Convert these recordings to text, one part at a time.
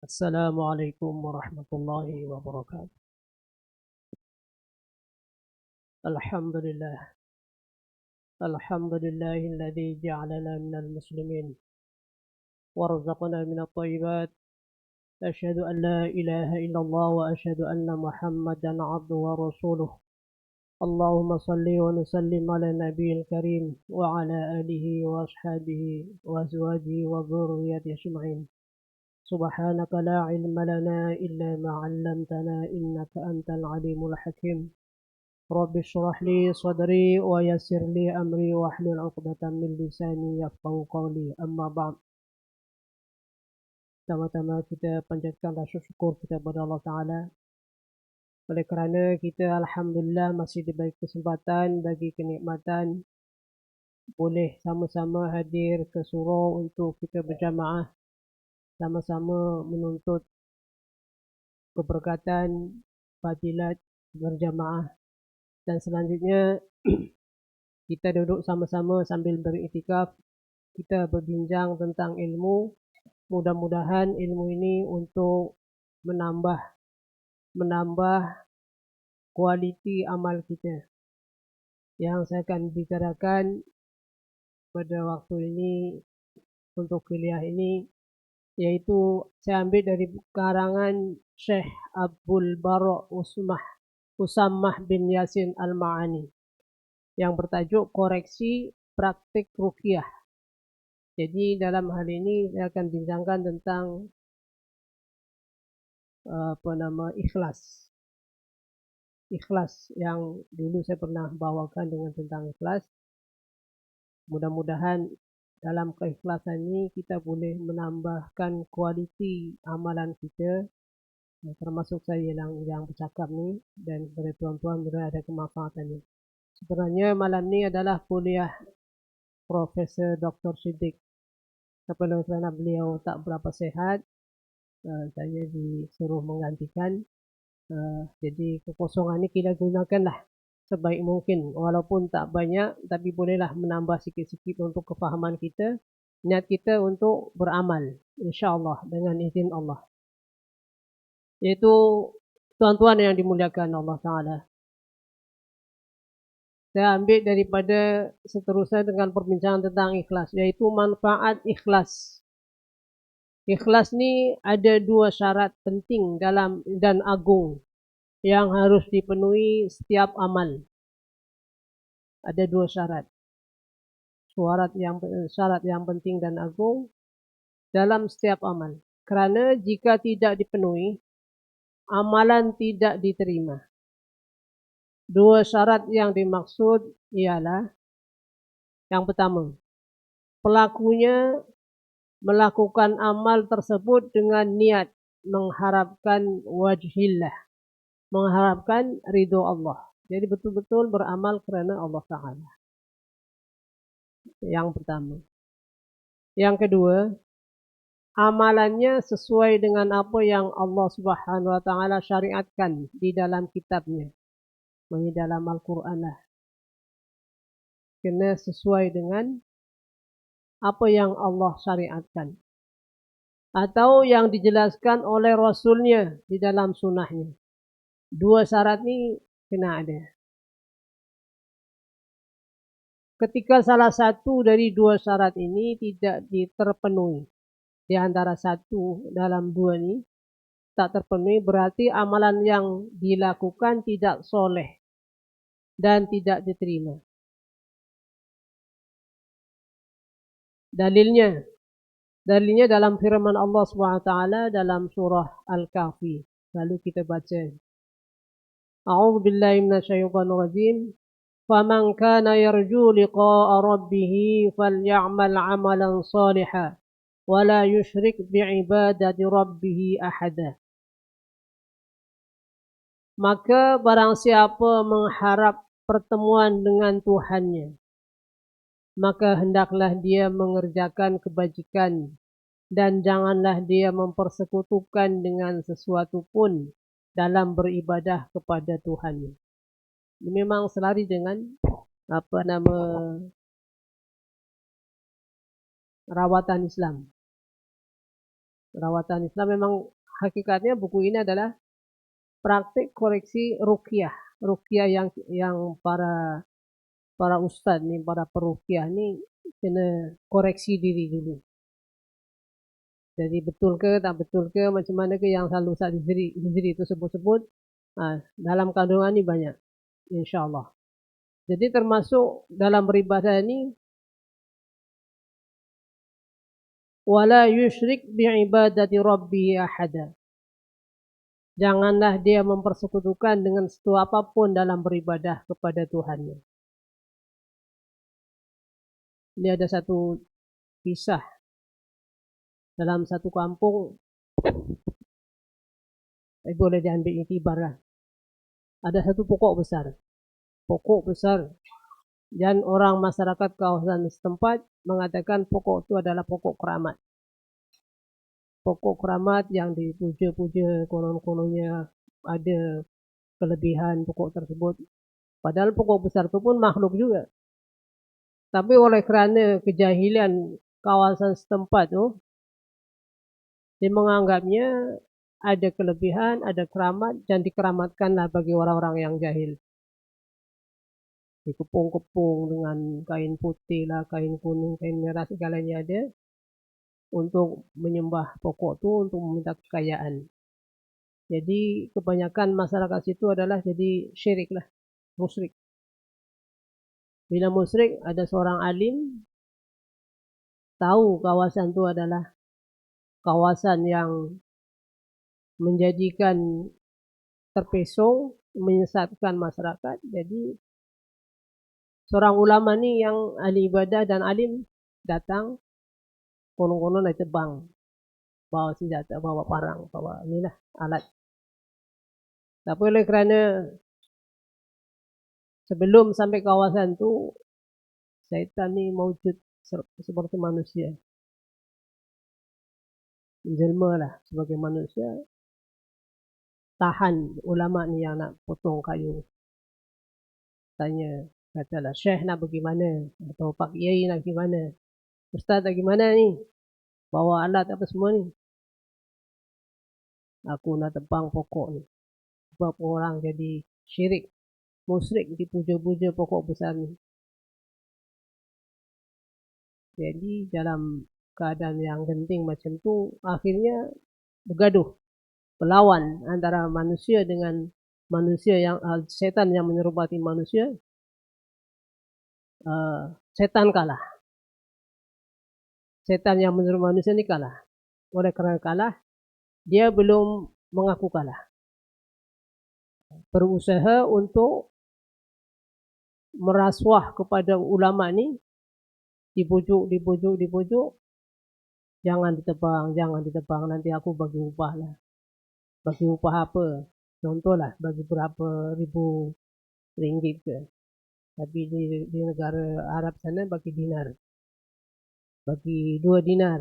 السلام عليكم ورحمة الله وبركاته. الحمد لله الحمد لله الذي جعلنا من المسلمين ورزقنا من الطيبات. أشهد أن لا إله إلا الله وأشهد أن محمدا عبده ورسوله. اللهم صل وسلم على النبي الكريم وعلى آله وأصحابه وأزواجه وذريته أجمعين. سبحانك لا علم لنا إلا ما علمتنا إنك أنت العليم الحكيم. رب اشرح لي صدري ويسر لي أمري واحلل عقدة من lisani yafqahu qawli. Amma ba'd. Pertama-tama kita panjatkan rasa syukur kita kepada Allah Ta'ala oleh kerana kita Alhamdulillah masih diberi kesempatan bagi kenikmatan boleh sama-sama hadir ke surau untuk kita berjamaah, sama-sama menuntut keberkatan fadilat berjamaah, dan selanjutnya kita duduk sama-sama sambil beriktikaf, kita berbincang tentang ilmu. Mudah-mudahan ilmu ini untuk menambah kualiti amal kita. Yang saya akan bicarakan pada waktu ini untuk kuliah ini, yaitu saya ambil dari karangan Syekh Abdul Bara' Usammah bin Yasin Al-Ma'ani yang bertajuk Koreksi Praktik Ruqyah. Jadi dalam hal ini saya akan bincangkan tentang ikhlas. Ikhlas yang dulu saya pernah bawakan dengan tentang ikhlas. Mudah-mudahan dalam keikhlasan ini kita boleh menambahkan kualiti amalan kita, termasuk saya yang bercakap ni, dan kepada tuan-tuan bila ada kemanfaatannya. Sebenarnya malam ni adalah kuliah Profesor Dr. Siddiq. Kerana beliau tak berapa sehat, saya disuruh menggantikan. Jadi kekosongan ini kita gunakanlah sebaik mungkin, walaupun tak banyak, tapi bolehlah menambah sikit-sikit untuk kefahaman kita, niat kita untuk beramal, insyaAllah dengan izin Allah. Iaitu tuan-tuan yang dimuliakan Allah Ta'ala, saya ambil daripada seterusnya dengan perbincangan tentang ikhlas, yaitu manfaat ikhlas. Ikhlas ni ada dua syarat penting dalam dan agung yang harus dipenuhi setiap amal. Ada dua syarat. Syarat yang penting dan agung dalam setiap amal. Kerana jika tidak dipenuhi, amalan tidak diterima. Dua syarat yang dimaksud ialah, yang pertama, pelakunya melakukan amal tersebut dengan niat mengharapkan wajhillah, mengharapkan ridho Allah. Jadi betul-betul beramal kerana Allah Ta'ala. Yang pertama. Yang kedua, amalannya sesuai dengan apa yang Allah Subhanahu Wa Ta'ala syariatkan di dalam kitabnya, di dalam Al-Quran lah. Kena sesuai dengan apa yang Allah syariatkan, atau yang dijelaskan oleh Rasulnya di dalam sunnahnya. Dua syarat ni kena ada. Ketika salah satu dari dua syarat ini tidak terpenuhi, di antara satu dalam dua ni tak terpenuhi, berarti amalan yang dilakukan tidak soleh dan tidak diterima. Dalilnya dalam firman Allah SWT dalam surah Al-Kahfi. Lalu kita baca. A'udzu billahi minasyaitonir rajim. فَمَنْ كَانَ يَرْجُو لِقَاءَ رَبِّهِ فَلْيَعْمَلْ عَمَلًا صَالِحًا وَلَا يُشْرِكْ بِعِبَادَةِ رَبِّهِ أَحَدًا. Maka barang siapa mengharap pertemuan dengan Tuhannya, maka hendaklah dia mengerjakan kebajikan dan janganlah dia mempersekutukan dengan sesuatu pun dalam beribadah kepada Tuhannya. Ini memang selari dengan rawatan Islam. Rawatan Islam memang hakikatnya buku ini adalah praktik koreksi ruqyah. Ruqyah yang para ustadz nih, para peruqyah nih kena koreksi diri dulu. Jadi betul ke tak betul ke, macam mana ke yang selalu Ustaz Hizri itu sebut-sebut, dalam kandungan ini banyak, insyaAllah. Jadi termasuk dalam beribadah ini, wala yusyrik bi'ibadati rabbihi ahada. Janganlah dia mempersekutukan dengan sesuatu apapun dalam beribadah kepada Tuhannya. Ini ada satu kisah dalam satu kampung, boleh diambil iktibar lah. Ada satu pokok besar, dan orang masyarakat kawasan setempat mengatakan pokok itu adalah pokok keramat. Pokok keramat yang dipuja-puja, konon-kononnya ada kelebihan pokok tersebut. Padahal pokok besar itu pun makhluk juga. Tapi oleh kerana kejahilan kawasan setempat itu, dia menganggapnya ada kelebihan, ada keramat, dan dikeramatkanlah bagi orang-orang yang jahil. Dikepung-kepung dengan kain putih lah, kain kuning, kain merah, segalanya ada untuk menyembah pokok itu, untuk meminta kekayaan. Jadi kebanyakan masyarakat situ adalah jadi syirik lah, musyrik. Bila musyrik, ada seorang alim tahu kawasan itu adalah kawasan yang menjadikan terpesong, menyesatkan masyarakat. Jadi seorang ulama ni yang ahli ibadah dan alim datang, konon-konon naik terbang, bawa senjata, bawa parang, bawa inilah alat. Tapi oleh kerana sebelum sampai kawasan tu, syaitan ni mewujud seperti manusia, menjelma lah sebagai manusia. Tahan ulama ni yang nak potong kayu, tanya, katalah, Syekh nak pergi mana, atau Pak Kiai nak pergi mana, Ustaz nak pergi mana ni, bawa alat apa semua ni. Aku nak tebang pokok ni, sebab orang jadi syirik, musyrik, dipuja-puja pokok besar ni. Jadi dalam keadaan yang genting macam tu, akhirnya bergaduh, berlawan antara manusia dengan manusia, yang setan yang menyerupati manusia. Setan kalah. Setan yang menyerupai manusia ni kalah. Oleh kerana kalah, dia belum mengaku kalah. Berusaha untuk merasuah kepada ulama ni, dibujuk, jangan ditebang, nanti aku bagi upah lah. Bagi upah apa? Contohlah, bagi berapa ribu ringgit ke. Tapi di negara Arab sana bagi dinar. Bagi 2 dinar.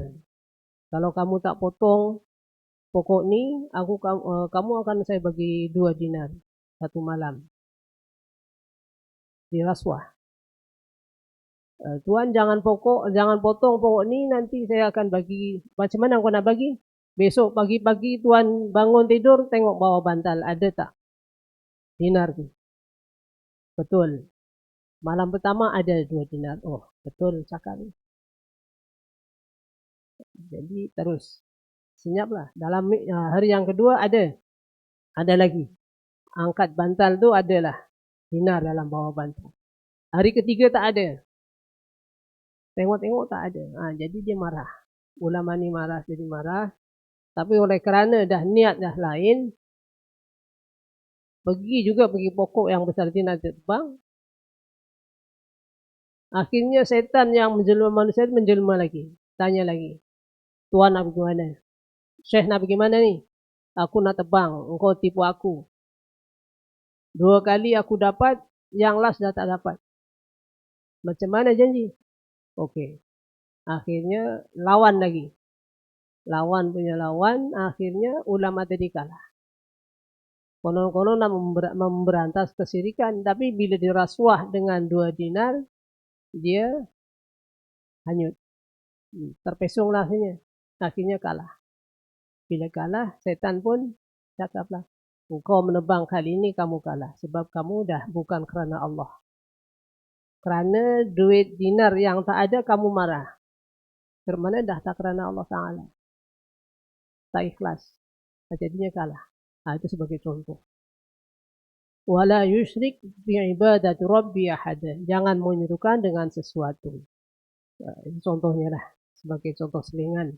Kalau kamu tak potong pokok ni, kamu akan saya bagi 2 dinar satu malam. Dirasuah. Tuan jangan potong pokok ni, nanti saya akan bagi. Macam mana kau nak bagi? Besok pagi-pagi tuan bangun tidur, tengok bawah bantal, ada tak dinar tu? Betul. Malam pertama ada 2 dinar. Oh, betul cakap ni. Jadi terus senyaplah. Dalam hari yang kedua ada lagi. Angkat bantal tu adalah dinar dalam bawah bantal. Hari ketiga tak ada. Tengok-tengok tak ada. Jadi dia marah. Ulama ni marah, jadi marah. Tapi oleh kerana dah niat dah lain, pergi pokok yang besar dinar terbang. Akhirnya setan yang menjelma manusia menjelma lagi. Tanya lagi. Tuan nak pergi mana? Syekh nak pergi mana ni? Aku nak tebang, engkau tipu aku. 2 kali aku dapat, yang last dah tak dapat. Macam mana janji? Okey. Akhirnya lawan lagi. Lawan punya lawan, akhirnya ulama tadi kalah. Konon-konon nak memberantas kesyirikan, tapi bila dirasuah dengan 2 dinar, dia hanyut. Terpesonglah akhirnya kalah. Bila kalah, setan pun cakaplah, engkau menebang kali ini kamu kalah. Sebab kamu dah bukan kerana Allah. Kerana duit dinar yang tak ada kamu marah. Kerana dah tak kerana Allah Ta'ala. Tak ikhlas. Jadinya kalah. Itu sebagai contoh. Wala yusyrik bi'ibadati rabbi ahada. Jangan menyerukan dengan sesuatu. Ini contohnya lah. Sebagai contoh selingan.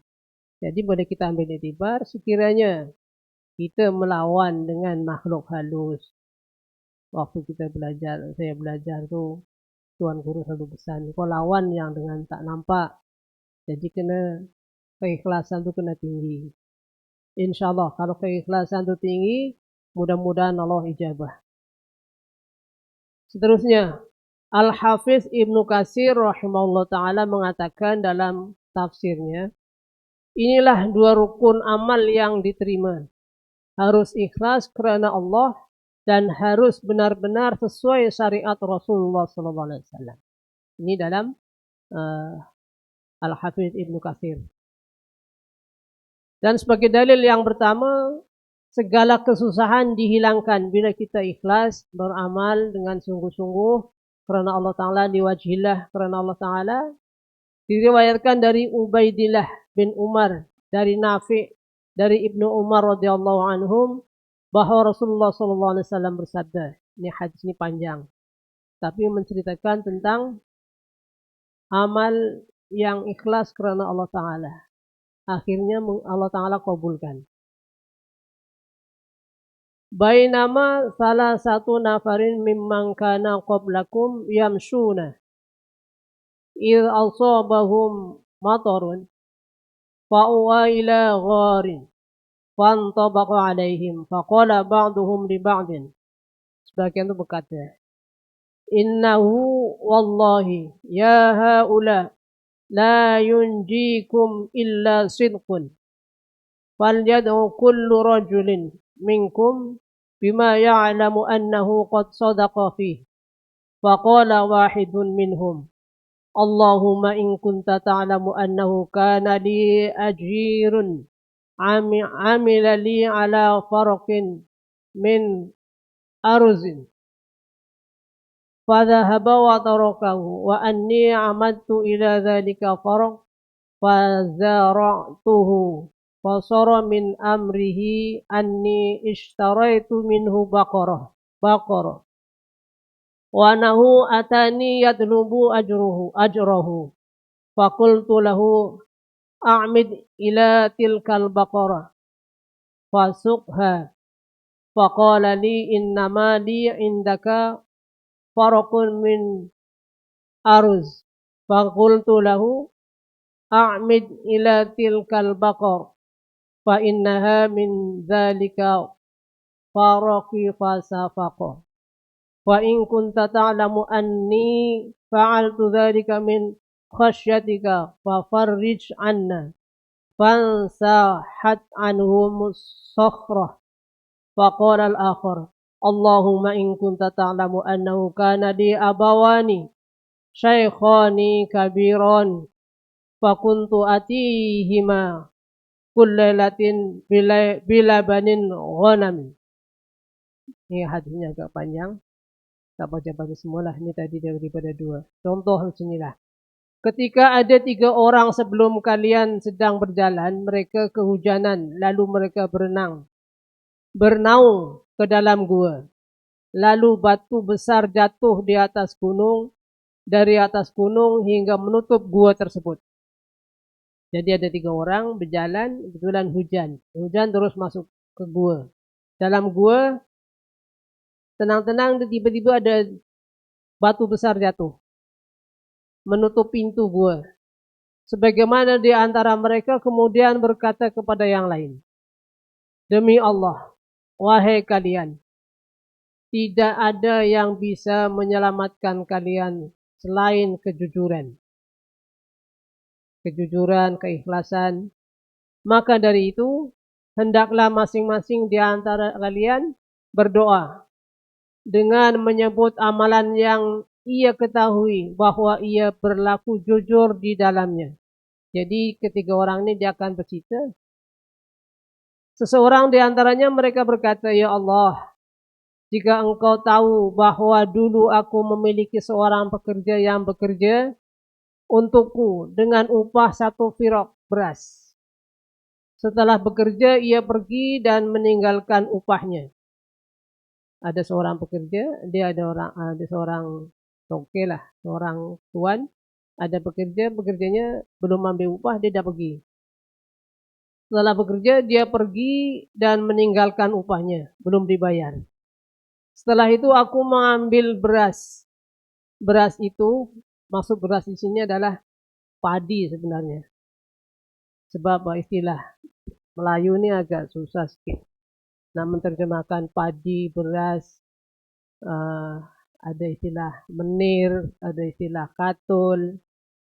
Jadi boleh kita ambil iktibar sekiranya kita melawan dengan makhluk halus. Waktu kita belajar, saya belajar tu, Tuan Guru selalu pesan, kau lawan yang dengan tak nampak. Jadi kena keikhlasan tu kena tinggi. InsyaAllah kalau keikhlasan tu tinggi, mudah-mudahan Allah ijabah. Seterusnya, Al-Hafiz Ibnu Katsir rahimahullah ta'ala mengatakan dalam tafsirnya, inilah dua rukun amal yang diterima. Harus ikhlas kerana Allah dan harus benar-benar sesuai syariat Rasulullah SAW. Ini dalam Al-Hafiz Ibnu Katsir. Dan sebagai dalil yang pertama, segala kesusahan dihilangkan bila kita ikhlas beramal dengan sungguh-sungguh kerana Allah Ta'ala, liwajhillah kerana Allah Ta'ala. Diriwayatkan dari Ubaidillah bin Umar, dari Nafi', dari Ibnu Umar radhiyallahu anhum, bahwa Rasulullah SAW bersabda. Ini hadis ini panjang, tapi menceritakan tentang amal yang ikhlas kerana Allah Ta'ala. Akhirnya Allah Ta'ala kabulkan. Bainama salah satu nafarin mimman kana qablakum yamshuna idh asabahum matarun fa'uwa ila gharin fantabaqa alaihim faqala ba'duhum li ba'din. Sebagian itu berkata, innahu wallahi ya haula la yunjikum illa sidqun falyad'u kullu rajulin minkum bima ya'lamu annahu qad sadaqa fihi. Faqala wahidun minhum, Allahumma in kunta ta'lamu annahu kana li ajirun amila li ala farqin min arzin fadhahaba wa tarakahu wa anni amadtu ila dhalika farq fazara'tuhu fasara min amrihi anni ishtaraitu minhu baqarah wa nahu atani yatlubu ajrahu faqultu lahu a'mid ila tilkal baqarah fasuqha faqala li innama li indaka farqun min aruz faqultu lahu a'mid ila tilkal baqar fa innaha min dhalika faraqi fasafaqa. Wa in kunta ta'lamu anni fa'altu dhalika min khasyatika fa farrij anna fansahat anhum as-sakhrah. Faqala al-akhar, Allahumma in kunta ta'lamu annahu kana li abawani shaykhani kabiran fakuntu atihima kullailatin bila banin ghanam. Ini hadisnya agak panjang. Tak baca-baca semualah, ini tadi daripada dua. Contoh sinilah. Ketika ada 3 orang sebelum kalian sedang berjalan, mereka kehujanan, lalu mereka bernaung ke dalam gua. Lalu batu besar jatuh di atas gunung, dari atas gunung hingga menutup gua tersebut. Jadi ada 3 orang berjalan, kebetulan hujan. Hujan terus masuk ke gua. Dalam gua, tenang-tenang tiba-tiba ada batu besar jatuh, menutup pintu gua. Sebagaimana di antara mereka kemudian berkata kepada yang lain, demi Allah, wahai kalian, tidak ada yang bisa menyelamatkan kalian selain kejujuran. Kejujuran, keikhlasan. Maka dari itu, hendaklah masing-masing di antara kalian berdoa dengan menyebut amalan yang ia ketahui bahwa ia berlaku jujur di dalamnya. Jadi ketiga orang ini dia akan bercerita, Seseorang di antaranya mereka berkata, "Ya Allah, jika Engkau tahu bahwa dulu aku memiliki seorang pekerja yang bekerja untukku dengan upah 1 firaq beras. Setelah bekerja, ia pergi dan meninggalkan upahnya." Ada seorang pekerja, dia ada seorang toke lah, seorang tuan, ada pekerjanya belum ambil upah, dia dah pergi. Setelah bekerja, dia pergi dan meninggalkan upahnya, belum dibayar. Setelah itu aku mengambil beras. Beras itu, maksud beras di sini adalah padi sebenarnya. Sebab istilah Melayu ini agak susah sedikit. Nah, menerjemahkan padi, beras, ada istilah menir, ada istilah katul,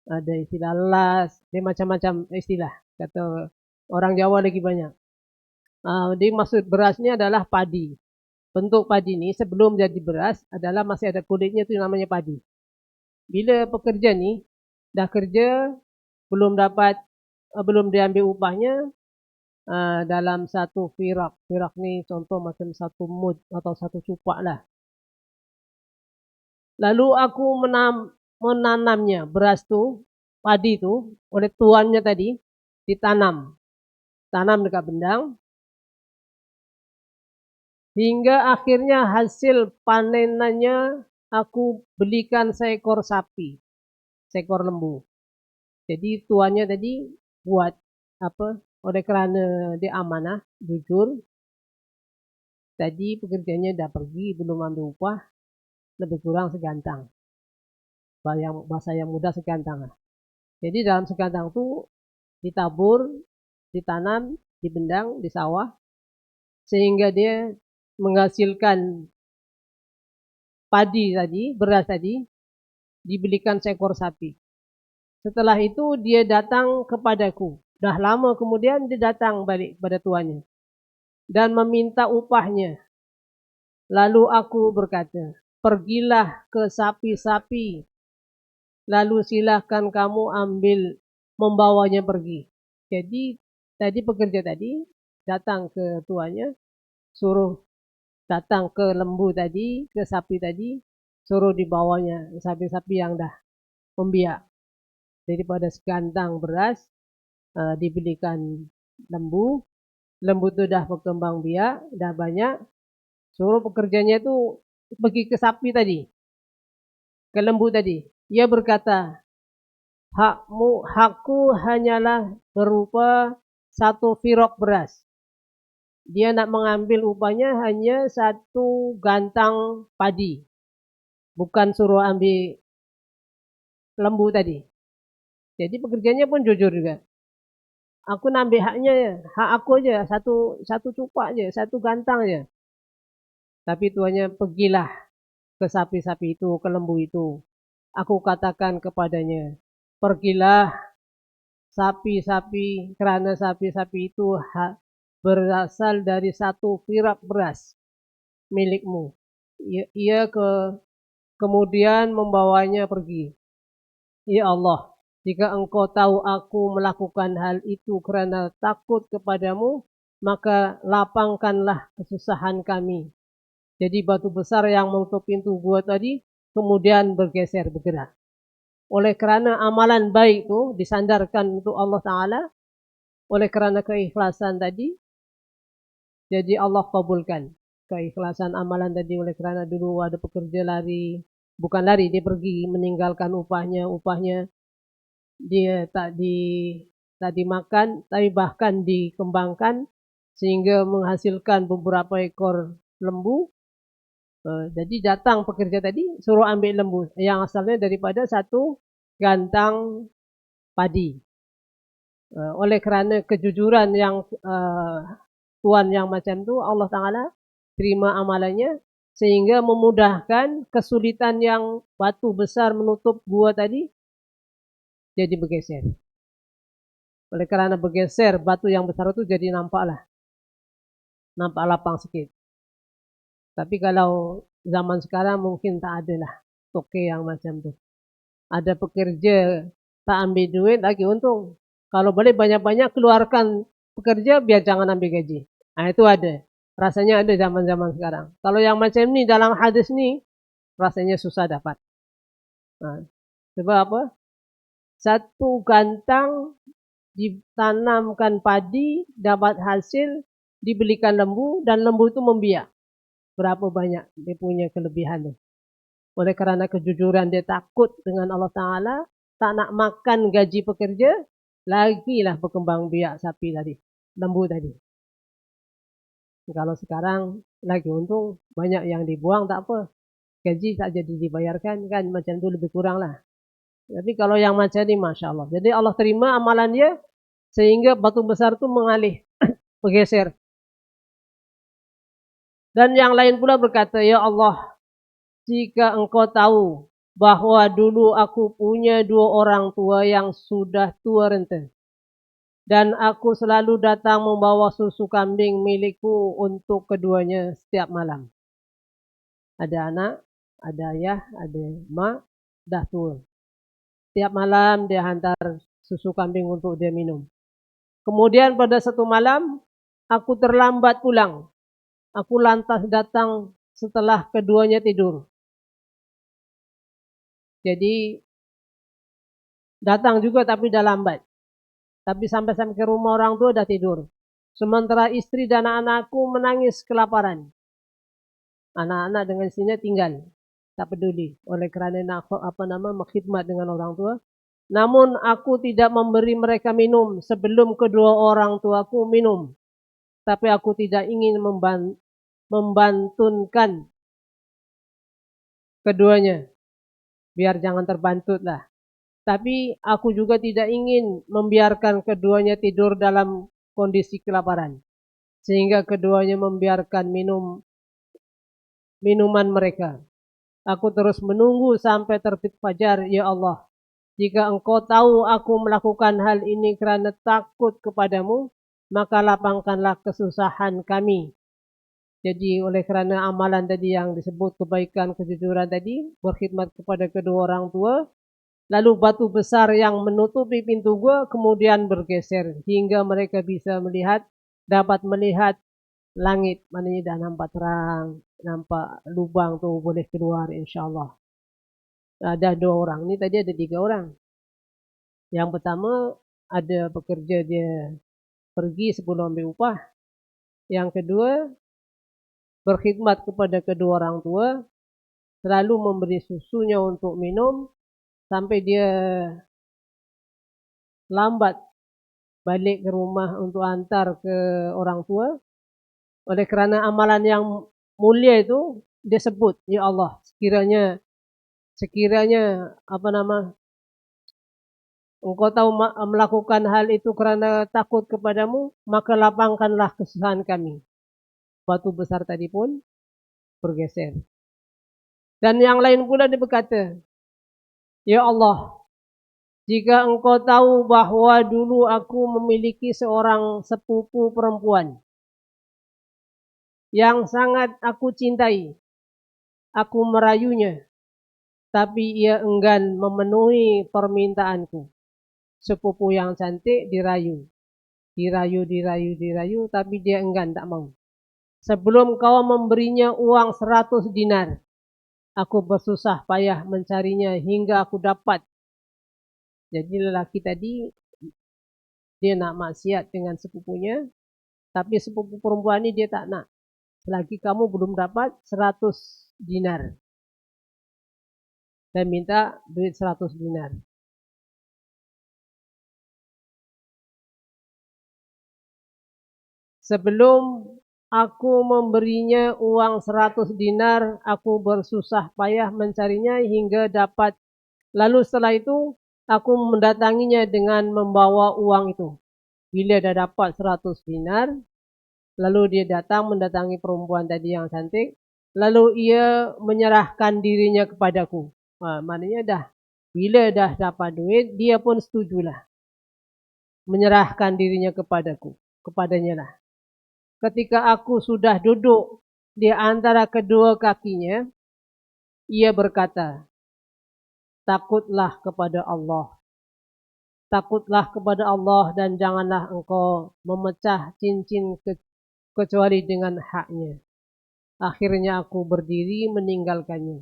ada istilah las, dia macam-macam istilah. Kata orang Jawa lagi banyak. Dia maksud berasnya adalah padi. Bentuk padi ini sebelum jadi beras adalah masih ada kulitnya, itu namanya padi. Bila pekerja ni dah kerja belum dapat, belum diambil upahnya, dalam 1 firaq. Firaq ni contoh macam 1 mud atau 1 cupak lah. Lalu aku menanamnya, beras tu, padi tu, oleh tuannya tadi, ditanam. Tanam dekat bendang. Hingga akhirnya hasil panenannya aku belikan seekor sapi, seekor lembu. Jadi tuannya tadi buat apa? Oleh kerana dia amanah, jujur. Tadi pekerjanya dah pergi, belum ambil upah, lebih kurang segantang. Bahasa yang mudah segantang lah. Jadi dalam segantang tu ditabur, ditanam, dibendang, di sawah, sehingga dia menghasilkan padi tadi, beras tadi, dibelikan seekor sapi. Setelah itu dia datang kepadaku. Dah lama kemudian dia datang balik kepada tuannya dan meminta upahnya. Lalu aku berkata, "Pergilah ke sapi-sapi, lalu silahkan kamu membawanya pergi." Jadi tadi pekerja tadi datang ke tuannya, suruh datang ke lembu tadi, ke sapi tadi, suruh dibawanya sapi-sapi yang dah membiak. Daripada segantang beras, dibelikan lembu. Lembu itu dah berkembang biak, dah banyak. Suruh pekerjanya itu pergi ke sapi tadi, ke lembu tadi. Ia berkata, hakku hanyalah berupa 1 firaq beras. Dia nak mengambil upahnya hanya 1 gantang padi. Bukan suruh ambil lembu tadi. Jadi pekerjanya pun jujur juga. Aku nak ambil haknya, hak aku aja, satu cupak aja, 1 gantang aja. Tapi tuannya, pergilah ke sapi-sapi itu, ke lembu itu. Aku katakan kepadanya, pergilah sapi-sapi, kerana sapi-sapi itu berasal dari 1 firaq beras milikmu. Ia kemudian membawanya pergi. Ya Allah, jika Engkau tahu aku melakukan hal itu kerana takut kepadamu, maka lapangkanlah kesusahan kami. Jadi batu besar yang menutup pintu gua tadi kemudian bergerak. Oleh kerana amalan baik itu disandarkan untuk Allah Ta'ala, oleh kerana keikhlasan tadi, jadi Allah kabulkan keikhlasan amalan tadi. Oleh kerana dulu ada pekerja bukan lari, dia pergi meninggalkan upahnya dia tak dimakan, tapi bahkan dikembangkan sehingga menghasilkan beberapa ekor lembu. Jadi datang pekerja tadi suruh ambil lembu yang asalnya daripada 1 gantang padi. Oleh kerana kejujuran yang tuan yang macam tu, Allah Ta'ala terima amalannya sehingga memudahkan kesulitan yang batu besar menutup gua tadi jadi bergeser. Oleh kerana bergeser, batu yang besar itu jadi nampak lapang sikit. Tapi kalau zaman sekarang mungkin tak ada lah toke yang macam tu. Ada pekerja tak ambil duit lagi untung. Kalau boleh banyak-banyak keluarkan pekerja biar jangan ambil gaji. Nah itu ada. Rasanya ada zaman-zaman sekarang. Kalau yang macam ni dalam hadis ni rasanya susah dapat. Nah, sebab apa? Satu gantang ditanamkan padi, dapat hasil, dibelikan lembu, dan lembu itu membiak. Berapa banyak dia punya kelebihan tu. Oleh kerana kejujuran dia takut dengan Allah Ta'ala, tak nak makan gaji pekerja, lagilah berkembang biak sapi tadi, lembu tadi. Kalau sekarang lagi untung banyak yang dibuang tak apa. Gaji tak jadi dibayarkan kan, macam tu lebih kurang lah. Tapi kalau yang macam ni Masya Allah. Jadi Allah terima amalan dia sehingga batu besar tu mengalih, bergeser. Dan yang lain pula berkata, ya Allah, jika engkau tahu bahwa dulu aku punya 2 orang tua yang sudah tua renta. Dan aku selalu datang membawa susu kambing milikku untuk keduanya setiap malam. Ada anak, ada ayah, ada mak, dah tua. Setiap malam dia hantar susu kambing untuk dia minum. Kemudian pada satu malam, aku terlambat pulang. Aku lantas datang setelah keduanya tidur. Jadi datang juga tapi dah lambat. Tapi sampai ke rumah orang tua dah tidur. Sementara istri dan anak-anakku menangis kelaparan. Anak-anak dengan istrinya tinggal, tak peduli oleh kerana nak berkhidmat dengan orang tua. Namun aku tidak memberi mereka minum sebelum kedua orang tuaku minum. Tapi aku tidak ingin membantunkan keduanya, biar jangan terbantutlah. Tapi aku juga tidak ingin membiarkan keduanya tidur dalam kondisi kelaparan, sehingga keduanya membiarkan minuman mereka. Aku terus menunggu sampai terbit fajar, ya Allah. Jika engkau tahu aku melakukan hal ini kerana takut kepadamu, maka lapangkanlah kesusahan kami. Jadi oleh kerana amalan tadi yang disebut kebaikan, kejujuran tadi, berkhidmat kepada kedua orang tua, lalu batu besar yang menutupi pintu gua kemudian bergeser hingga mereka bisa dapat melihat langit. Maknanya dah nampak terang, nampak lubang tu boleh keluar insyaAllah. Ada 2 orang, ni tadi ada 3 orang. Yang pertama ada pekerja dia pergi sebelum ambil upah. Yang kedua berkhidmat kepada kedua orang tua, selalu memberi susunya untuk minum sampai dia lambat balik ke rumah untuk hantar ke orang tua. Oleh kerana amalan yang mulia itu dia sebut, ya Allah, sekiranya engkau tahu melakukan hal itu kerana takut kepadamu, maka lapangkanlah kesusahan kami. Batu besar tadi pun bergeser. Dan yang lain pula dia berkata, ya Allah, jika engkau tahu bahawa dulu aku memiliki seorang sepupu perempuan yang sangat aku cintai, aku merayunya, tapi ia enggan memenuhi permintaanku. Sepupu yang cantik dirayu, tapi dia enggan, tak mau. Sebelum kau memberinya uang 100 dinar, aku bersusah payah mencarinya hingga aku dapat. Jadi lelaki tadi dia nak maksiat dengan sepupunya, tapi sepupu perempuan ini dia tak nak. Selagi kamu belum dapat 100 dinar. Dan minta duit 100 dinar. Sebelum aku memberinya uang 100 dinar, aku bersusah payah mencarinya hingga dapat. Lalu setelah itu, aku mendatanginya dengan membawa uang itu. Bila dah dapat 100 dinar, lalu dia mendatangi perempuan tadi yang cantik, lalu ia menyerahkan dirinya kepadaku. Maknanya bila dah dapat duit, dia pun setujulah. Menyerahkan dirinya kepadanya lah. Ketika aku sudah duduk di antara kedua kakinya, ia berkata, takutlah kepada Allah takutlah kepada Allah dan janganlah engkau memecah cincin kecuali dengan haknya. Akhirnya aku berdiri meninggalkannya,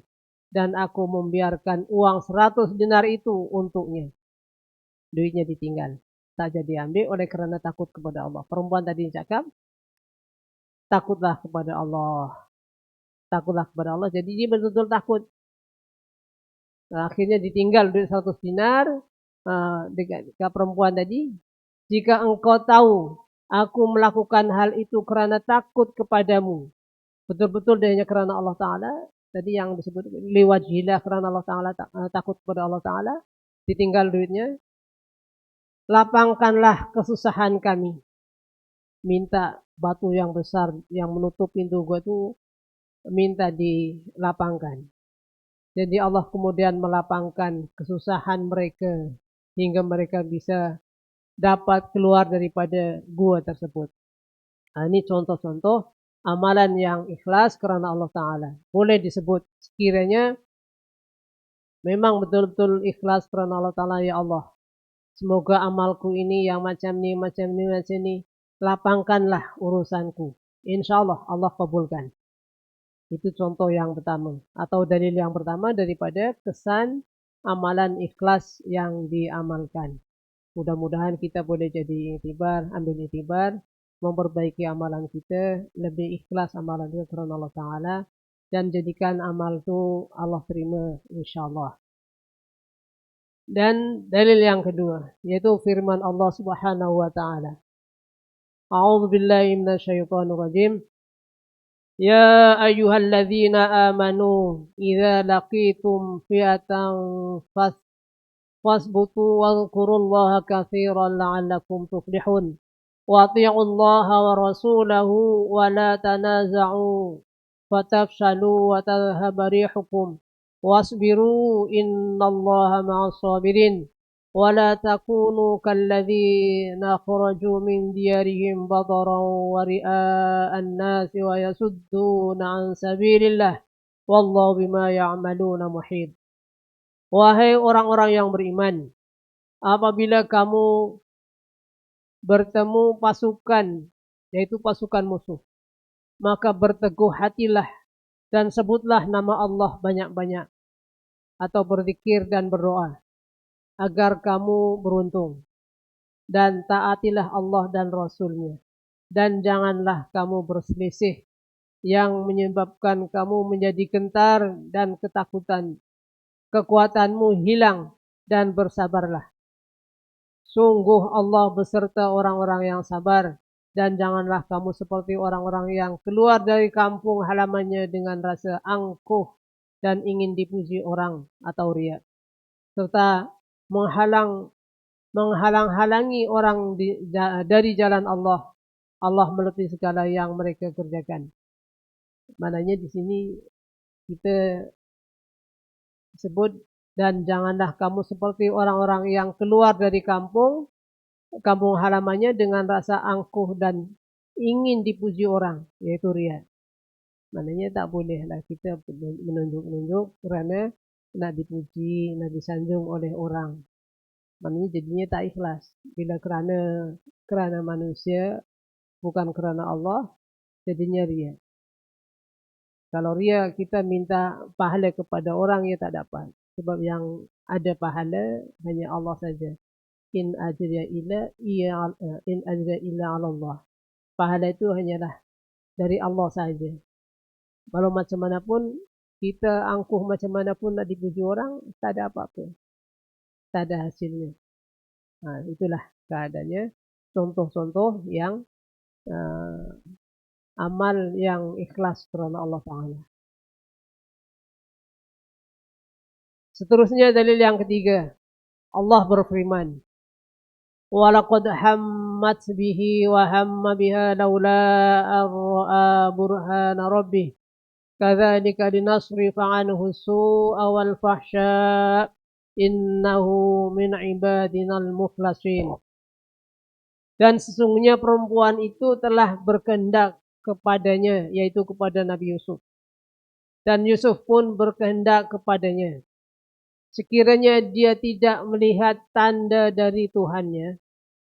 dan aku membiarkan uang 100 dinar itu untuknya. Duitnya ditinggal, tak jadi ambil oleh karena takut kepada Allah. Perempuan tadi cakap, takutlah kepada Allah. Takutlah kepada Allah, jadi dia betul-betul takut. Nah, akhirnya ditinggal duit 100 dinar. Dekat perempuan tadi, jika engkau tahu aku melakukan hal itu karena takut kepadamu, betul-betul hanya karena Allah Ta'ala, tadi yang disebut liwajhilah, karena Allah Ta'ala, takut kepada Allah Ta'ala, ditinggal duitnya, lapangkanlah kesusahan kami. Minta batu yang besar yang menutup pintu gua itu, minta dilapangkan. Jadi Allah kemudian melapangkan kesusahan mereka hingga mereka bisa dapat keluar daripada gua tersebut. Nah, ini contoh-contoh amalan yang ikhlas karena Allah Ta'ala. Boleh disebut sekiranya memang betul-betul ikhlas karena Allah Ta'ala, ya Allah, semoga amalku ini yang macam ini, macam ini, macam ini, lapangkanlah urusanku. Insya Allah Allah kabulkan. Itu contoh yang pertama atau dalil yang pertama daripada kesan amalan ikhlas yang diamalkan. Mudah-mudahan kita boleh jadi iktibar, ambil iktibar, memperbaiki amalan kita, lebih ikhlas amalan kita karena Allah Ta'ala, dan jadikan amal itu Allah terima insyaAllah. Dan dalil yang kedua, yaitu firman Allah Subhanahu wa Ta'ala. A'udzu billahi minasyaitonir rajim. Ya ayyuhalladzina amanu idza laqitum fi'atan fasbutu wadhkurullaha katsiran la'allakum tuflihun. Wa atii'ullaha wa rasulahu wa la tanaza'u fatafshalu wa tadhhaba rihukum wasbiru innallaha ma'as sabirin. ولا تكونوا كالذين خرجوا من ديارهم بطرا ورئاء الناس ويصدون عن سبيل الله والله بما يعملون محيط. Wahai orang-orang yang beriman, apabila kamu bertemu pasukan, yaitu pasukan musuh, maka berteguh hatilah dan sebutlah nama Allah banyak-banyak, atau berzikir dan berdoa, agar kamu beruntung. Dan taatilah Allah dan Rasul-Nya. Dan janganlah kamu berselisih yang menyebabkan kamu menjadi gentar dan ketakutan. Kekuatanmu hilang dan bersabarlah. Sungguh Allah beserta orang-orang yang sabar. Dan janganlah kamu seperti orang-orang yang keluar dari kampung halamannya dengan rasa angkuh dan ingin dipuji orang atau riya, serta menghalang-halangi orang dari jalan Allah. Allah melebihi segala yang mereka kerjakan. Maknanya di sini kita sebut, dan janganlah kamu seperti orang-orang yang keluar dari kampung halamannya dengan rasa angkuh dan ingin dipuji orang, yaitu riya. Maknanya tak bolehlah kita menunjuk-nunjuk karena nak dipuji, nak disanjung oleh orang. Maknanya jadinya tak ikhlas. Bila kerana manusia, bukan kerana Allah, jadinya riya. Kalau riya kita minta pahala kepada orang, ya tak dapat. Sebab yang ada pahala hanya Allah saja. In ajriya illa ala Allah. Pahala itu hanyalah dari Allah saja. Walau macam mana pun kita angkuh, macam mana pun nak dipuji orang, tak ada apa-apa. Tak ada hasilnya. Nah, itulah keadaannya. Contoh-contoh yang amal yang ikhlas karena Allah Ta'ala. Seterusnya dalil yang ketiga. Allah berfirman, وَلَقَدْ حَمَّتْ بِهِ وَهَمَّ بِهَا لَوْلَا أَنْ رَأَى بُرْهَانَ رَبِّهِ كَذَلِكَ لِنَصْرِفَ عَنْهُ السُّوءَ وَالْفَحْشَاءَ إِنَّهُ مِنْ عِبَادِنَا الْمُخْلَصِينَ. Dan sesungguhnya perempuan itu telah berkehendak kepadanya, yaitu kepada Nabi Yusuf. Dan Yusuf pun berkehendak kepadanya. sekiranya dia tidak melihat tanda dari Tuhannya,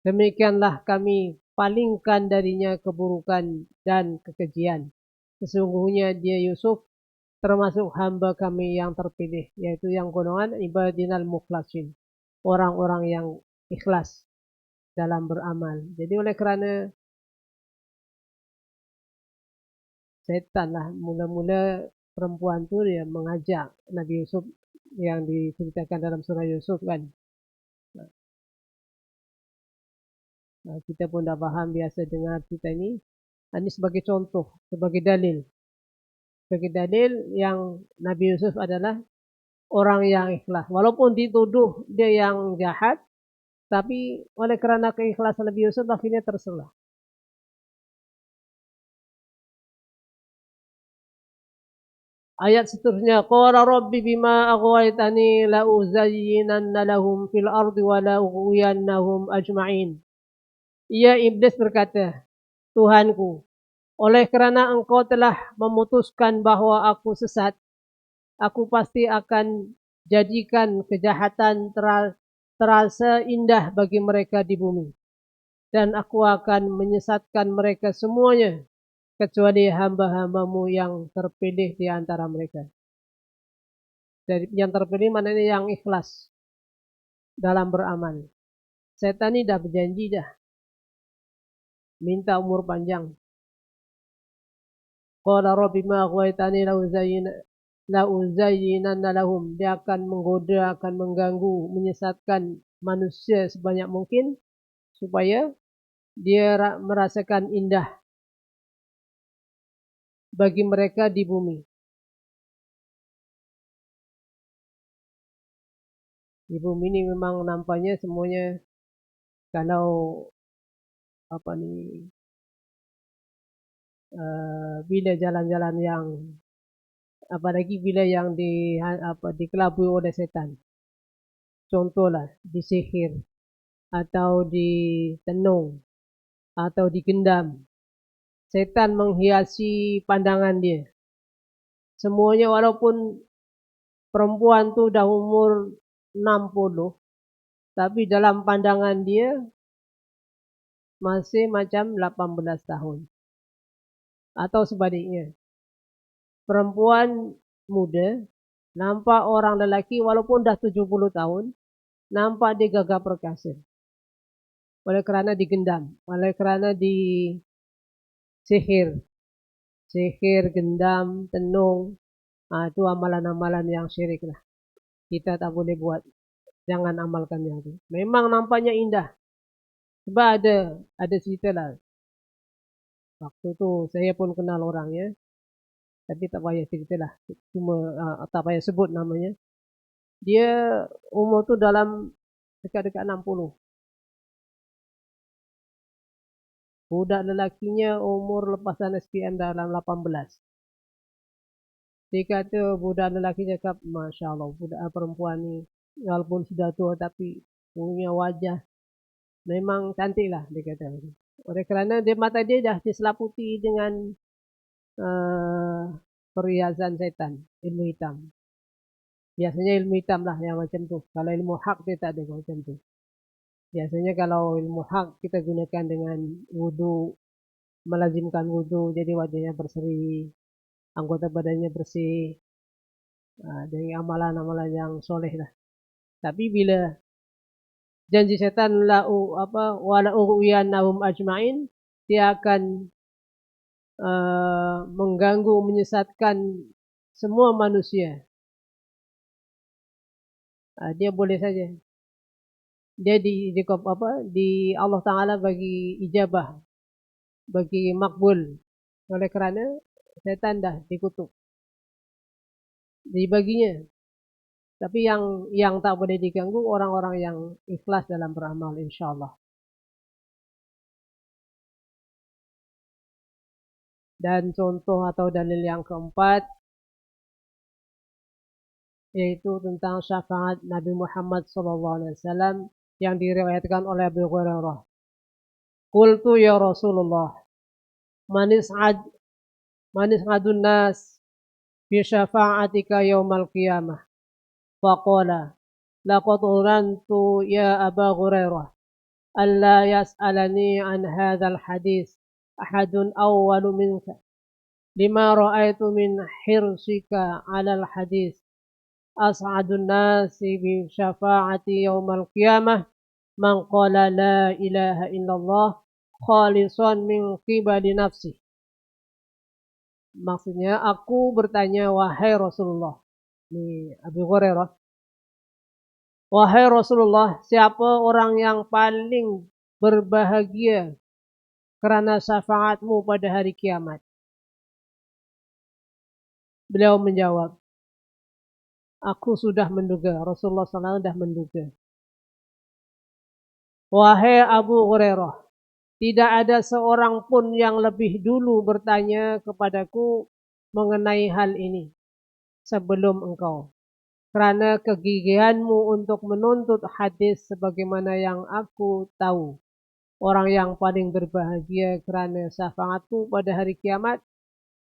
demikianlah kami palingkan darinya keburukan dan kekejian. Sesungguhnya dia Yusuf termasuk hamba kami yang terpilih, yaitu yang golongan ibadinal mukhlasin, orang-orang yang ikhlas dalam beramal. Jadi oleh kerana setan lah mula-mula perempuan tu dia mengajak Nabi Yusuf yang diceritakan dalam surah Yusuf kan. Kita pun dah faham biasa dengar cerita ini. Ini sebagai contoh, sebagai dalil. Sebagai dalil yang Nabi Yusuf adalah orang yang ikhlas. Walaupun dituduh dia yang jahat, tapi oleh kerana keikhlasan Nabi Yusuf akhirnya terselah. Ayat seterusnya, qala rabbi bima aghwaytani la uzayyinanna lahum fil ardi wa la ughwiyannahum ajma'in. Ia iblis berkata, Tuhanku, oleh kerana engkau telah memutuskan bahawa aku sesat, aku pasti akan jadikan kejahatan terasa indah bagi mereka di bumi. Dan aku akan menyesatkan mereka semuanya, kecuali hamba-hambamu yang terpilih di antara mereka. Dari yang terpilih maknanya yang ikhlas dalam beramal. Setan ini dah berjanji dah, minta umur panjang. Qala rabbi ma aghwaytani la uzayyinanna lahum. Dia akan menggoda, akan mengganggu, menyesatkan manusia sebanyak mungkin supaya dia merasakan indah bagi mereka di bumi. Di bumi ini memang nampaknya semuanya kalau bila jalan-jalan yang apalagi bila yang dikelabui oleh setan. Contohlah disihir atau ditenung atau digendam. Setan menghiasi pandangan dia. Semuanya walaupun perempuan tu dah umur 60, tapi dalam pandangan dia masih macam 18 tahun. Atau sebaliknya. Perempuan muda nampak orang lelaki walaupun dah 70 tahun, nampak dia gagah perkasa. Oleh kerana digendam, oleh kerana disihir. Sihir, gendam, tenung, itu amalan-amalan yang syirik lah. Kita tak boleh buat, jangan amalkan yang itu. Memang nampaknya indah. Sebab ada cerita lah. Waktu tu saya pun kenal orangnya, tapi tak payah cerita lah. Cuma tak payah sebut namanya. Dia umur tu dalam dekat-dekat 60. Budak lelakinya umur lepasan SPM dalam 18. Dia kata budak lelaki cakap, Masya Allah, budak perempuan ni walaupun sudah tua tapi punya wajah memang cantik lah, dia kata. Oleh kerana dia mata dia dah diselaputi dengan perhiasan setan, ilmu hitam. Biasanya ilmu hitam lah yang macam tu. Kalau ilmu hak dia tak ada macam tu. Biasanya kalau ilmu hak kita gunakan dengan wudu, melazimkan wudu, jadi wajahnya berseri, anggota badannya bersih, dari amalan-amalan yang soleh lah. Tapi bila janji setan wala ughwiyannahum ajma'in, dia akan mengganggu, menyesatkan semua manusia. Dia boleh saja. Dia di Allah Ta'ala bagi ijabah, bagi makbul. Oleh kerana setan dah dikutuk. Dibaginya. Tapi yang tak boleh diganggu orang-orang yang ikhlas dalam beramal, insyaAllah. Dan contoh atau dalil yang keempat, yaitu tentang syafaat Nabi Muhammad SAW yang diriwayatkan oleh Abu Hurairah. Qultu ya Rasulullah, manis adun nas bi syafa'atika yaumal qiyamah. فقال لقد ظننت يا أبا هريرة ألا يسألني عن هذا الحديث أحد أول منك لما رأيت من حرصك على الحديث أسعد الناس بشفاعة يوم القيامة من قال لا إله إلا الله خالصا من قبل نفسه. Maksudnya aku bertanya, wahai Rasulullah, ini Abu Hurairah, wahai Rasulullah, siapa orang yang paling berbahagia karena syafaatmu pada hari kiamat? Beliau menjawab, aku sudah menduga. Rasulullah SAW sudah menduga. Wahai Abu Hurairah, tidak ada seorang pun yang lebih dulu bertanya kepadaku mengenai hal ini sebelum engkau. Karena kegigihanmu untuk menuntut hadis sebagaimana yang aku tahu. Orang yang paling berbahagia karena syafaatku pada hari kiamat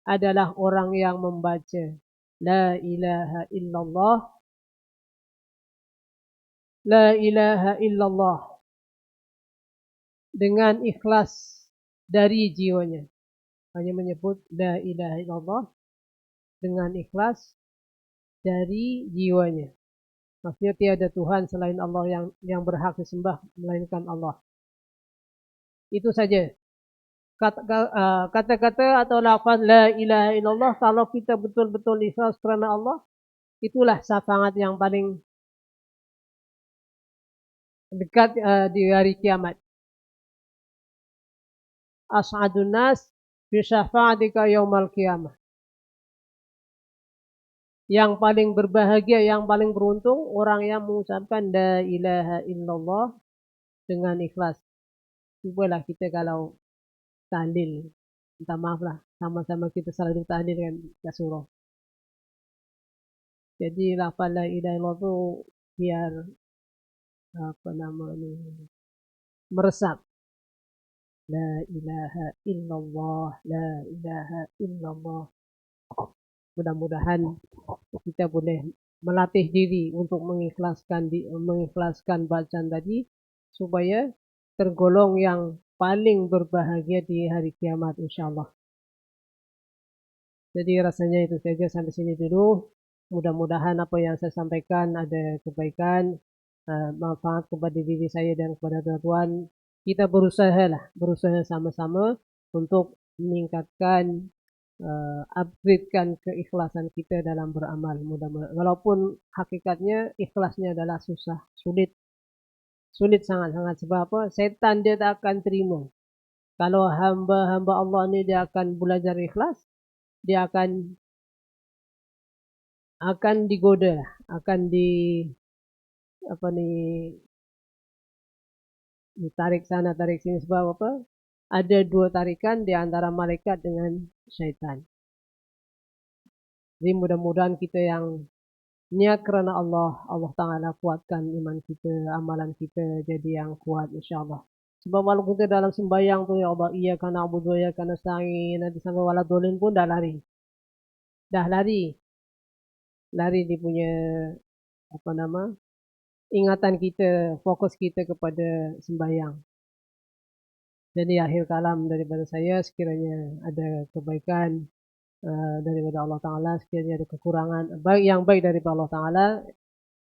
adalah orang yang membaca La ilaha illallah, La ilaha illallah dengan ikhlas dari jiwanya. Hanya menyebut La ilaha illallah dengan ikhlas dari jiwanya. Maksudnya tiada Tuhan selain Allah yang berhak disembah melainkan Allah. Itu saja. Kata-kata atau lafaz La ilaha illallah kalau kita betul-betul ikhlas karena Allah, itulah syafaat yang paling dekat di hari kiamat. As'adun nas bi syafa'atika yaumal qiyamah. Yang paling berbahagia, yang paling beruntung orang yang mengucapkan La ilaha illallah dengan ikhlas. Cubalah kita kalau tahlil, minta maaf lah, sama-sama kita selalu tahlil kan ya surah. Jadi lafaz La ilaha illallah itu biar meresap. La ilaha illallah, la ilaha illallah. Mudah-mudahan kita boleh melatih diri untuk mengikhlaskan bacaan tadi supaya tergolong yang paling berbahagia di hari kiamat insyaallah. Jadi rasanya itu saja sampai sini dulu. Mudah-mudahan apa yang saya sampaikan ada kebaikan, manfaat kepada diri saya dan kepada tuan-tuan. Kita berusaha sama-sama untuk meningkatkan, upgradekan keikhlasan kita dalam beramal. Mudah-mudahan, walaupun hakikatnya ikhlasnya adalah susah, sulit sangat-sangat. Sebab apa? Setan dia tak akan terima. Kalau hamba-hamba Allah ni dia akan belajar ikhlas, dia akan digoda, akan ditarik sana tarik sini. Sebab apa? Ada dua tarikan di antara malaikat dengan syaitan. Jadi mudah-mudahan kita yang niat kerana Allah Ta'ala kuatkan iman kita, amalan kita jadi yang kuat insyaAllah. Sebab walaupun kita dalam sembahyang tu, ya Allah, iyyaka na'budu wa iyyaka nasta'in, nanti sampai waladhdallin pun dah lari. Lari dia punya ingatan kita, fokus kita kepada sembahyang. Jadi akhir kalam daripada saya, sekiranya ada kebaikan daripada Allah Ta'ala, sekiranya ada kekurangan, yang baik daripada Allah Ta'ala,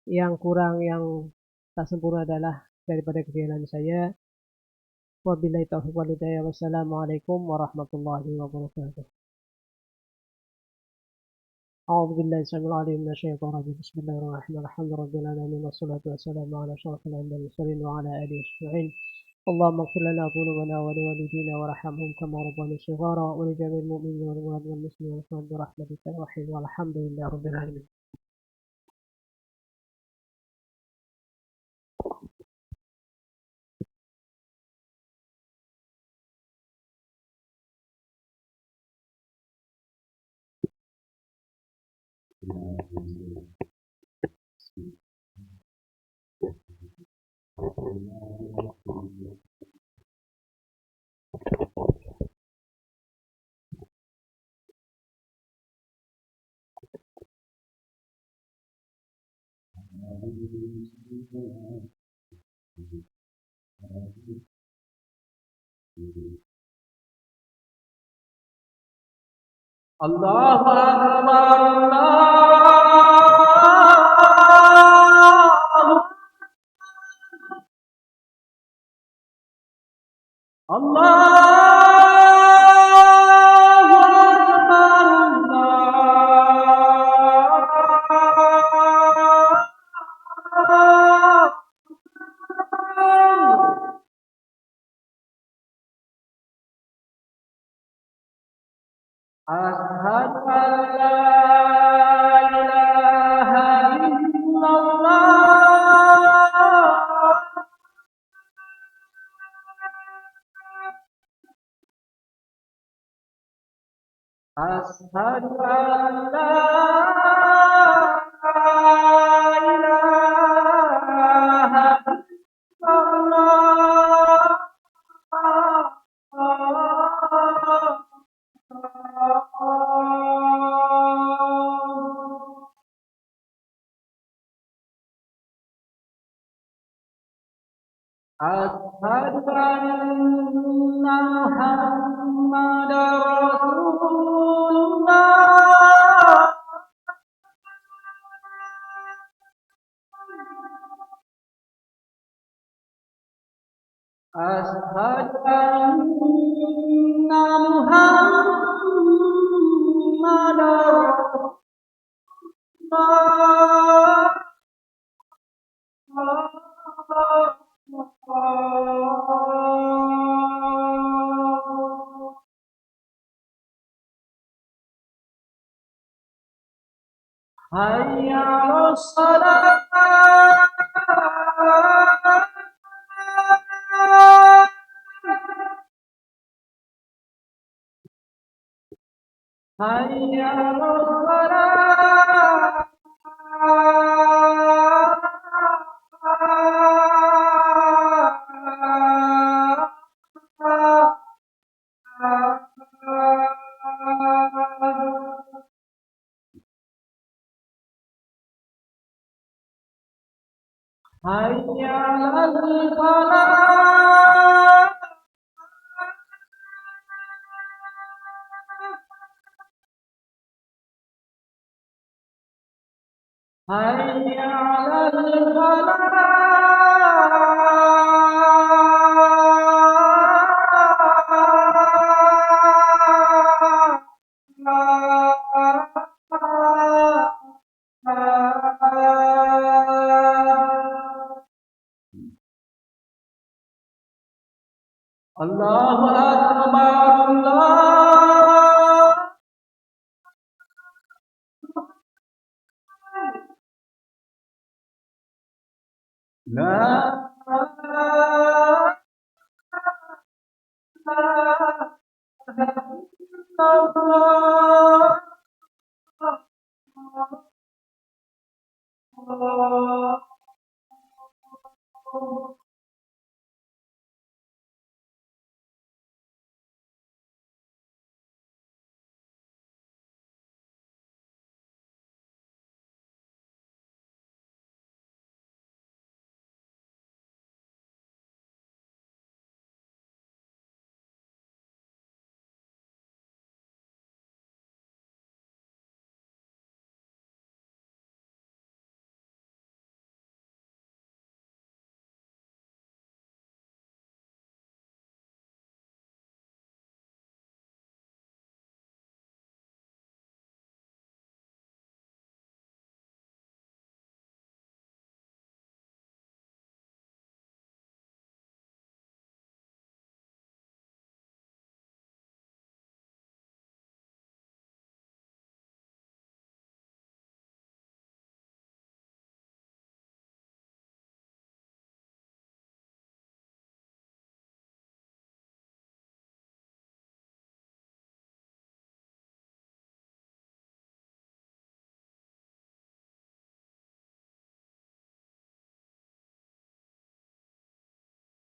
yang kurang, yang tak sempurna adalah daripada kejahilan saya. Wabillahi taufiq wal hidayah. Wassalamualaikum warahmatullahi wabarakatuh. أعوذ بالله السميع العليم من الشيطان الرجيم. بسم الله الرحمن الرحيم. الحمد لله رب العالمين والصلاة والسلام على أشرف الأنبياء والمرسلين وعلى آله أجمعين. اللهم اغفر لنا ذنوبنا ولوالدينا وارحمهم كما ربونا صغارا ولجميع المؤمنين والمؤمنات والمسلمين والمسلمات برحمتك يا رحيم والحمد لله رب العالمين. Allahu Akbar, Allahu Akbar. Asyhadu an la ilaha illallah. Asyhadu an la ilaha illallah. Asyhadu anna Muhammadar Rasulullah. Asyhadu anna Muhammadar Rasulullah. Hayya 'alas shalah. Hayya 'alas shalah. Hayya 'alal falah. Hayya 'alal falah. Allahu Akbar, Allah. La ilaha illallah.